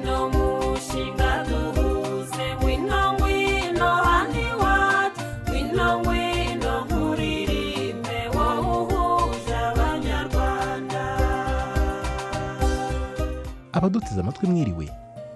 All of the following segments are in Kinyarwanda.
ngwino mushinga duhuze ngwino ngwino handi wacu ngwino ngwino nkuririmbe wowe uhuje abanyarwanda. abaduteze amatwi mwiriwe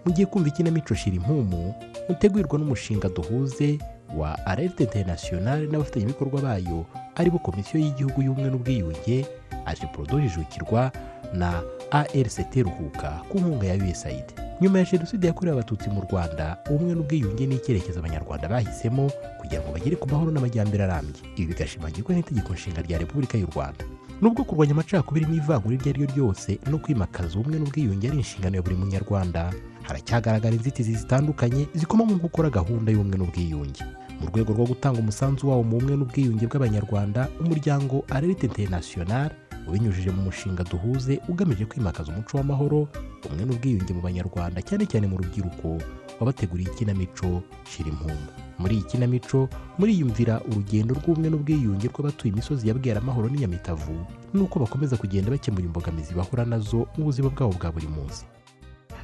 mugiye kumva ikinamico shira impumu mutegurirwa n'umushinga duhuze wa Alerte International n'abafatanyabikorwa bayo aribo Komisiyo y'Igihugu y'Ubumwe n'Ubwiyunge Ajeprodo jijukirwa na ARCT Ruhuka ku nkunga ya USAID. Nyuma ya Jenoside yakorewe Abatutsi mu Rwanda, ubumwe n'ubwiyunge ni icyerekezo Abanyarwanda bahisemo kugira ngo bagere ku mahoro n'amajyambere arambye. Ibi bigashimangirwa n'Itegeko Nshinga rya Repubulika y'u Rwanda. Nubwo kurwanya amacakubiri n'ivangura iryo ari ryo ryose no kwimakaza ubumwe n'ubwiyunge ari inshingano ya buri munyarwanda, haracyagaragara inzitizi zitandukanye zikoma mu gukora gahunda y'ubumwe n'ubwiyunge. Mu rwego rwo gutanga umusanzu wawo mu bumwe n'ubwiyunge bw'Abanyarwanda, umuryango Alerte International ubinyujije mu mushinga duhuze ugamije kwimakaza umuco w'amahoro, ubumwe n'ubwiyunge mu Banyarwanda cyane cyane mu rubyiruko, wabateguriye ikinamico shira impumu. Muri iyi kinamico muriyumvira urugendo rw'ubumwe n'ubwiyunge rw'abatuye imisozi ya Bweramahoro n'Nyamitavu nuko bakomeza kugenda bakemura imbogamizi bahura nazo mu buzima bwabo bwa buri munsi.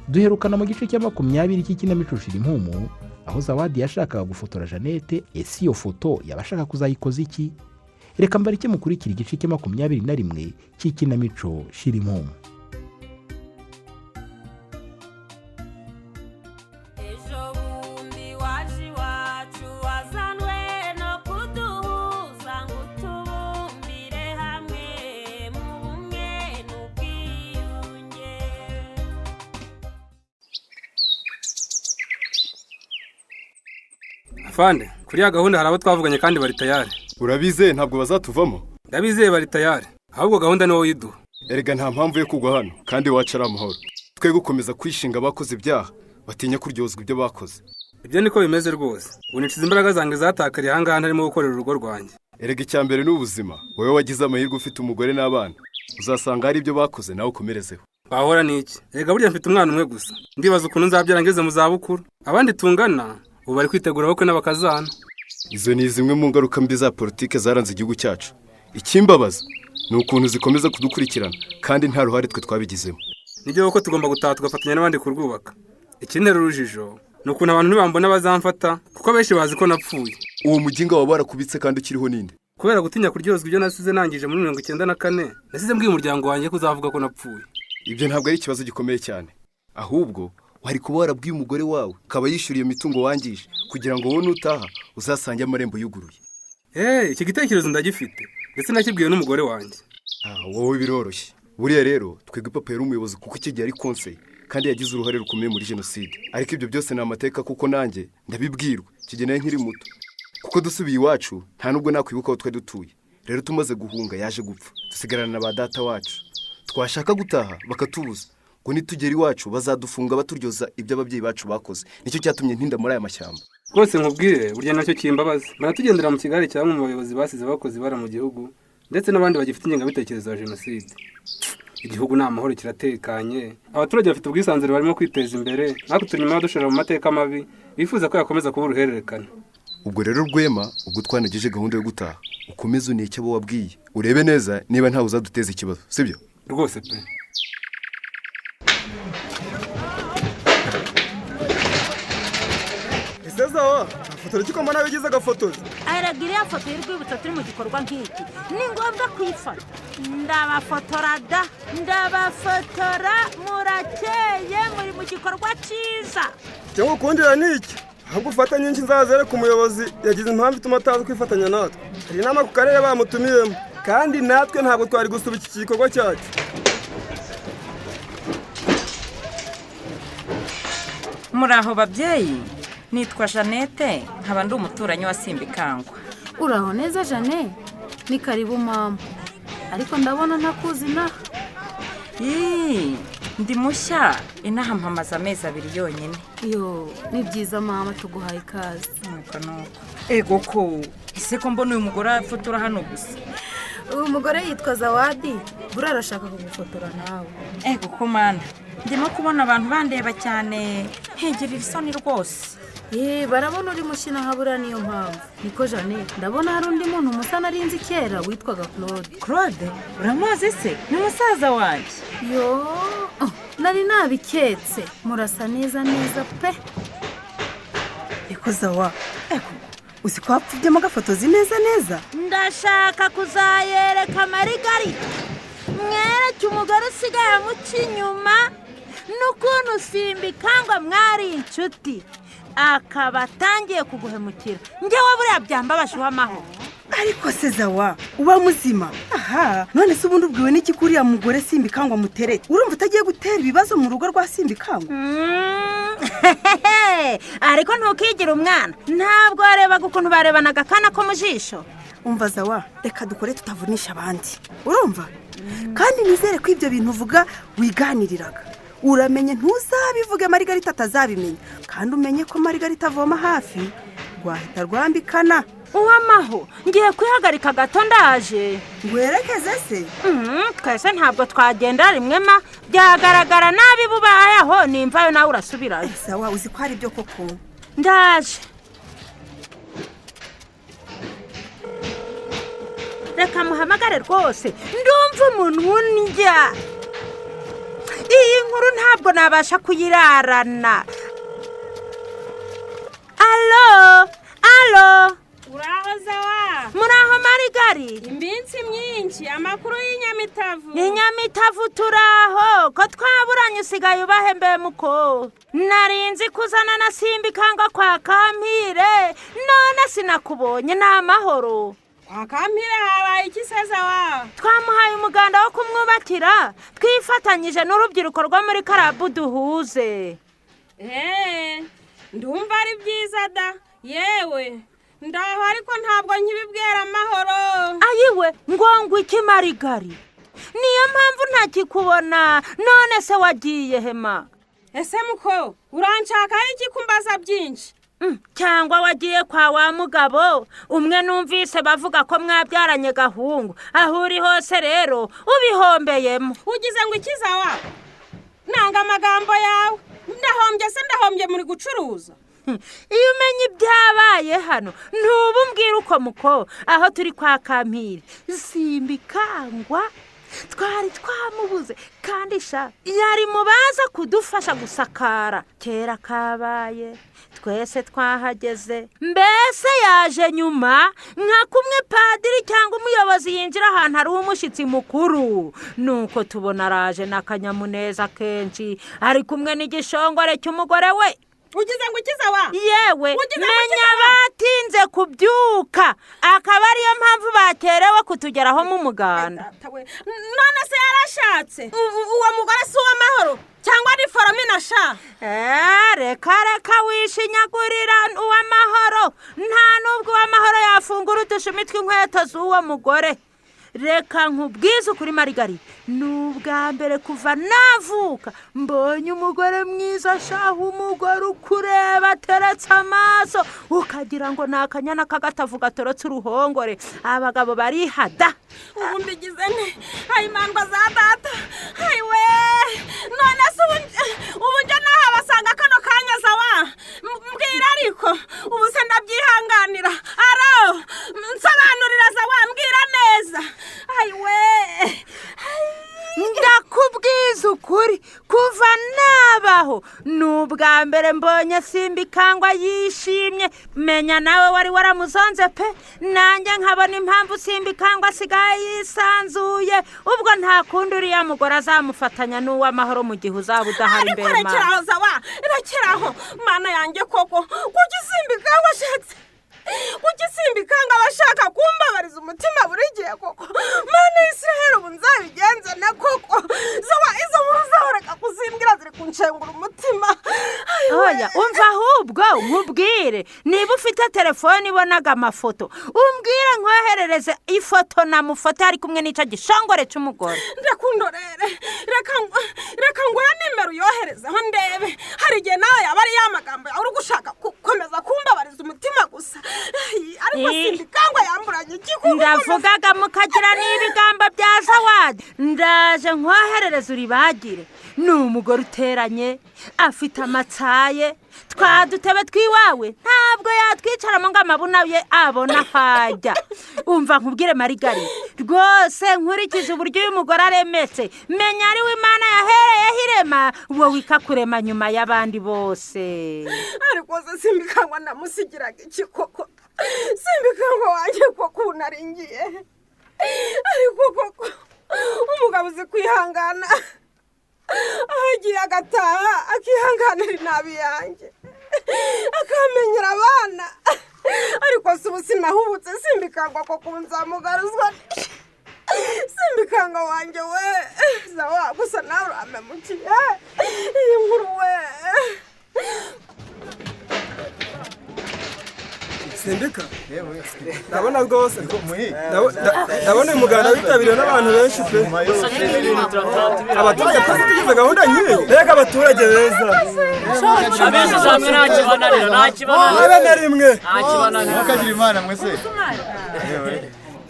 Duherukana mu gice cya 20 cy'ikinamico shira impumu aho Zawadi yashakaga gufotora Jeannette. Ese iyo foto yabashaka kuzayikoza iki? Reka mbarike mukurikira igice cya 21 cy'ikinamico shira impumu. Fande, kuri ya gahunda hari abo twavuganye kandi bari tayari. Urabize ntabwo bazatuvamo? Ndabizeye bari tayari. Ahubwo gahunda ni wowe yiduha. Erega nta mpamvu yo kugwa hano kandi wacara amahoro. Twe gukomeza kwishinga abakoze ibyaha batinya kuryozwa ibyo bakoze. Ibyo niko bimeze rwose. Uniciza imbaraga zange zatakariye hanga harimo gukorera urugo rwanjye. Erega icyambere n'ubuzima. Wowe wagize amahirwe ufite umugore n'abana. Uzasanga ari ibyo bakoze nawe ukomerezeho. Bahora niki? Erega burya mfite umwana umwe gusa. Ndibaza ukuntu nzabyara ngeze mu zabukuru. Abandi tungana ubu bari kwitegura bakwe n'abakazana. Izo ni zimwe mu ngaruka mbi za politike zaranze igihugu cyacu. Ikimbabaza ni ukuntu zikomeza kudukurikirana kandi nta ruhare twe twabigizemo. Nibyo ko tugomba gutaha tugafatanya n'abandi kurwubaka. Ikintera urujijo ni ukuntu abantu ntibambona bazamfata kuko benshi bazi ko napfuye. Uwo muginga waba warakubitse kandi ukiriho ninde? Kubera gutinya kuryozwa ibyo nasize nangije muri 1994 nasize mbwiye umuryango wanjye kuzavuga ko napfuye. Ibyo ntabwo ari ikibazo gikomeye cyane. Ahubwo wari kuba warabwiye umugore wawe kaba yishyuriye imitungo wangije kugira ngo wowe nutaha uzasange amarembo yuguruye. Iki gitekerezo ndagifite ndetse nakibwiye n'umugore wanjye. Wowe biroroshye. Buriya rero twebwe papa yari umuyobozi kuko iki gihe ari conseil kandi yagize uruhare rukomeye muri jenoside. Ariko ibyo byose ni amateka kuko nanjye ndabibwirwa kigeneye nkiri muto. Kuko dusubiye iwacu nta nubwo nakwibuka aho twe dutuye. Rero tumaze guhunga yaje gupfa. Dusigarana na ba data wacu. Twashaka gutaha bakatubuza. Ngo nitugera iwacu bazadufunga baturyoza ibyo ababyeyi bacu bakoze. Nicyo cyatumye ntinda muri aya mashyamba. Rwose nkubwire burya nacyo kimbabaza. Baratugendera mu Kigali cyangwa mu bayobozi basize bakoze bara mu gihugu ndetse n'abandi bagifite ingengabitekerezo ya jenoside. Igihugu nta mahoro kiratekanye. Abaturage bafite ubwisanzure barimo kwiteza imbere. Nako tunyuma dushora mu mateka mabi bifuza ko yakomeza kuba uruhererekane. Ubwo rero Rwema ubwo twanageje gahunda yo gutaha. Ukomeze uneke abo wabwiye. Urebe neza niba ntawe uzaduteza ikibazo, sibyo? Rwose pe. Sezawa, fotora cyo mbona bigize agafotozi. Aragira ya foto y'urwibutso turi mu gikorwa nk'iki. Ni ngombwa kwifata. Ndabafotora murakeye muri mu gikorwa cyiza. Cyangwa kundira niki? Ahubwo ufata nyinshi nzazere ku muyobozi yagize impamvu ituma atazi kwifatanya natwe. Hari inama ku karere bamutumiyemo kandi natwe ntabwo twari gusuba iki gikorwa cyacu. Muraho babyeyi. Nitwa Jeannette, nkaba ndi umuturanyi wa Simbikangwa. Uraho neza Jeannette? Ni karibu mama. Ariko ndabona ntakuzi na. Ndi mushya, inaha mpamaze amezi 2 yonyine. Yo, ni byiza mama tuguhaye ikaze. Nuko. Ego ko, ise ko mbona uyu mugore afotora hano gusa. Uyu mugore yitwa Zawadi, bura arashaka kugufotora nawe. Ego ko mana. Ndimo kubona abantu bandeba cyane, hegera isoni rwose. Barabona uri mushina habura niyo mpamvu. Niko Jeannette, ndabona hari undi muntu musana arinzi kera witwaga Claude. Claude? Uramuzi se? Ni musaza wanjye. Yo, nari nabiketse murasa neza neza pe. ikoza wa uzi ko hapfubyemo agafotozi neza neza. ndashaka kuzayereka marigari mwereke umugore usigaye amuca inyuma n'ukuntu simbikangwa mwari inshuti akaba atangiye kuguhemukira njyewe buriya byambabaje w'amahoro. ariko sezawa uba muzima. aha none se ubundi ubwiwe n'iki kuriya mugore simbikangwa muterete urumva utagiye gutera ibibazo mu rugo rwa simbikangwa. ariko ntukigira umwana ntabwo warebaga ukuntu barebanaga akana ko mu jisho. umva zawa reka dukore tutavunisha abandi urumva kandi nizere ko ibyo bintu uvuga wiganiriraga uramenye ntuzabivuge Marigarita atazabimenya kandi umenye ko Marigarita avoma hafi rwahita rwambikana. uwamaho ngiye kwihagarika gato ndaje. ngwerekeze se? twese ntabwo twagenda rimwe ma byagaragara nabi bubaye aho nimvayo nawe urasubirayo. sawa uzi ko hari ibyo koko. ndaje. reka muhamagare rwose ndumva umuntu undya. iyi nkuru ntabwo nabasha kuyirarana. alo uraho zawa. muraho marigari. iminsi myinshi amakuru y'inyamitavu. inyamitavu turaho ko twaburanye usigaye ubahembeye muko. narinzi kuzana na simbikangwa kwa Kampire none sinakubonye ni amahoro. kwa Kampire habaye iki se zawa? twamuhaye umuganda wo kumwubakira twifatanyije n'urubyiruko rwo muri Karabu duhuze. ndumva ari byiza da yewe ndaho ariko ntabwo nkibibwira amahoro. ayiwe ngo iki marigari niyo mpamvu ntakikubona none se wagiye hema. ese muko uranshakaho iki kumbaza byinshi? cyangwa wagiye kwa wa mugabo umwe numvise bavuga ko mwabyaranye gahungu aho uri hose rero ubihombeyemo. ugize ngo ikiza wa nanga amagambo yawe ndahombye muri gucuruza. iyo umenye ibyabaye hano ntubumbwire uko muko aho turi kwa Kampire simbikangwa twari twamubuze kandi sha yari mubaza kudufasha gusakara kera kabaye twese twahageze mbese yaje nyuma nka kumwe padiri cyangwa umuyobozi yinjira ahantu hari umushyitsi mukuru nuko tubona araje n'akanyamuneza kenshi ari kumwe n'igishongore cy'umugore we. ugize ngo ikiza wa? yewe menya batinze kubyuka akaba ariyo mpamvu bakerewe kutugeraho mu muganda. none se yarashatse uwo mugore si uw'amahoro cyangwa ari Foromina sha? reka wishinyagurira uw'amahoro nta n'ubwo uw'amahoro yafungura udushumi tw'inkweto z'uwo mugore. reka nkubwize ukuri marigari ni ubwa mbere kuva navuka mbonye umugore mwiza shahu umugore ukureba ateretse amaso ukagira ngo ni akanyana k'agatavu gatorotse uruhongore. abagabo barihada. ubu mbigize ne ayimandwa za data ayiwe none se ubu njya naho basanga kano kanya zawa mbwira ariko ubu se ndabyihanganira aro nsobanurira zawa mbwira neza. ayiwe ndakubwiza ukuri kuva nabaho ni ubwa mbere mbonye simbikangwa yishimye. menya nawe wari waramuzonze pe nanjye nkabona impamvu simbikangwa asigaye yisanzuye ubwo nta kundi uriya mugore azamufatanya n'uw'amahoro mu gihe uzaba udahari imbere. ariko rekeraho zawa rekeraho mana yanjye koko kuki simbikangwa ashatse kuki simbikanga abashaka kumbabariza umutima buri gihe koko mana Israel ubu nzabigenze na koko zawa izo nkuru zahoreka kuzimbwira ziri kunshengura umutima. oya umva ahubwo nkubwire niba ufite telefone ibonaga amafoto umbwire nkoherereze ifoto na mufoto ari kumwe n'icyo gishongore cy'umugore. ndakundorere reka nguhe nimero uyoherezeho ndebe hari igihe nawe yaba ari ya magambo yawe uri gushaka gukomeza kumbabariza umutima gusa ariko simbikangwa yambura muravuganye iki kuko ndavugaga mukagira n'ibigambo bya zawadi ndaje nkoherereza uribagire ni umugore uteranye afite amatsaye twa dutebe twiwawe ntabwo yatwicaramo ngo amabuna ye abona hajya umva nkubwire marigari rwose nkurikije uburyo uyu mugore aremetse menya ari we Imana yahereyeho irema wowe ikakurema nyuma y'abandi bose ariko se simbikangwa namusigiraga iki koko simbikangwa wanjye koko unaringiye ariko koko umugabo uzi kwihangana ahagiye agataha akihanganira inabi yanjye akamenyera abana ariko si ubu sinahubutse simbikangwa koko nzamugaruzwa simbikangwa wanjye we zawa gusa nawe uramemukiye iyi nkuru we simbika ndabona rwose ndabona uyu muganda witabiriwe n'abantu benshi pe abaturage twese tugize gahunda nk'iyi reka abaturage beza abenshi usanga nta kibananira habe na rimwe ntukagira imana mwese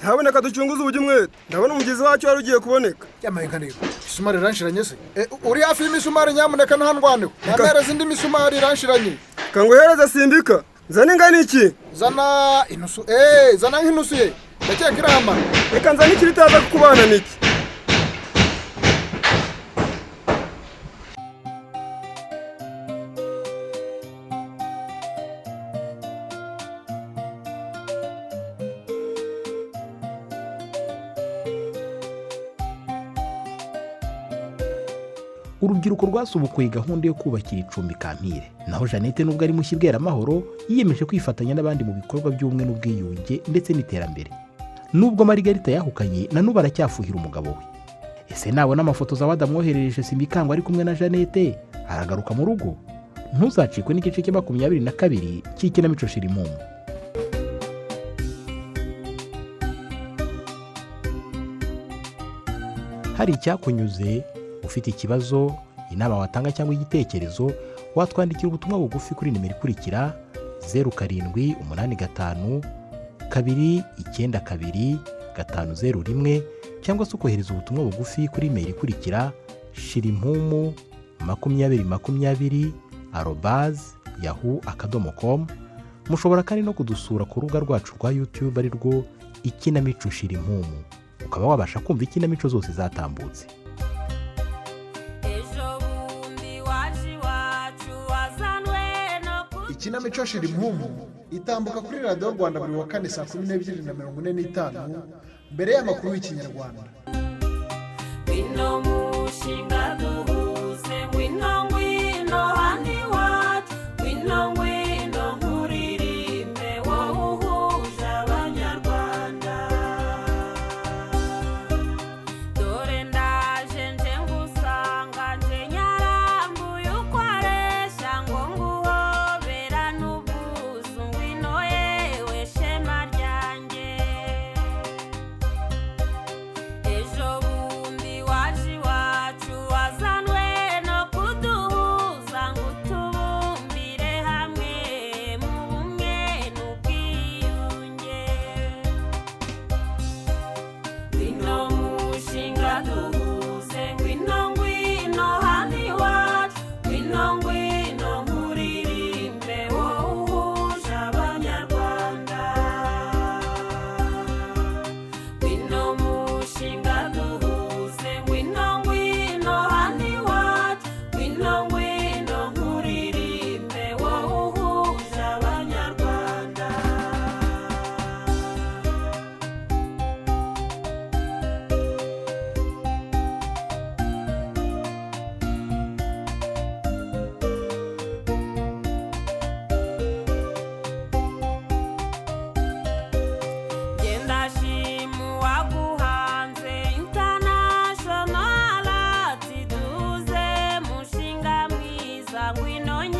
haboneka ducunguze uburyo umwete ndabona umugezi wacu wari ugiye kuboneka yamaye niko isumari iranshiranye se uri hafi y'imisumari nyamuneka ntandwaneho namereza indi misumari iranshiranye kanguhereza simbika zana ingana iki zana inusu zana nk'inusu ye ndakeka irahama reka nzana ikiri itaza kukubana niki urubyiruko rwasubukuye gahunda yo kubakira icumbi Kampire naho Jeannette nubwo ari mushyi bweramahoro yiyemeje kwifatanya n'abandi mu bikorwa by'ubumwe n'ubwiyunge ndetse n'iterambere nubwo Margarita yahukanye na n'ubu aracyafuhira umugabo we ese nabona amafoto Zawadi amwoherereje Simbikangwa ari kumwe na Jeannette aragaruka mu rugo ntuzacikwe n'igice cya 22 cy'ikinamico Shirimumu. Hari icyakunyuze ufite ikibazo inama watanga cyangwa igitekerezo watwandikira ubutumwa bugufi kuri nimero ikurikira 0785 292 cyangwa se ukohereza ubutumwa bugufi kuri email ikurikira shirimpumu2020@yahoo.com. mushobora kandi no kudusura ku rubuga rwacu rwa YouTube ari rwo ikinamico Shirimpumu ukaba wabasha kumva ikinamico zose zatambutse. ikinamico Shirimpumu itambuka kuri radiyo Rwanda buri wa kane saa 12:45 mbere y'amakuru y'ikinyarwanda. We know